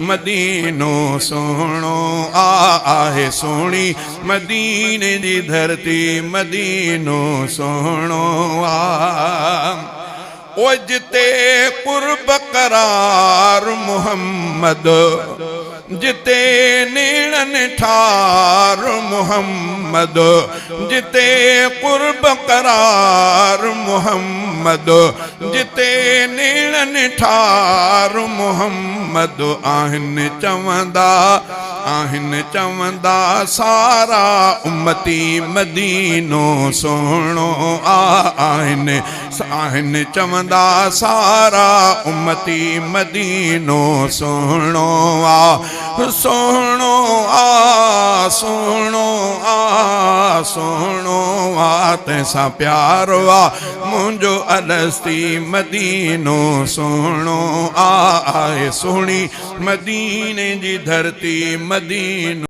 मदीनो सोहणो आहे सोहणी मदीने जी धरती मदीनो सोहणो ओ जिते कुर्ब करार मुहम्मद जिते नीणन ठार मुहम्मद जिते कुर्ब करार मुहम्मद जिते नीणन ठार मुहम्मद आहिन चवंदा सारा उम्मती मदीनो सोहणो आहिन चवंदा सारा उम्मती मदीनो सोहणो सोहणो सोहणो सोहणो तैसां प्यारो मुंहिंजो अलस्ती मदीनो सोहणो आहे सोहणी मदीने जी धरती मदीनो।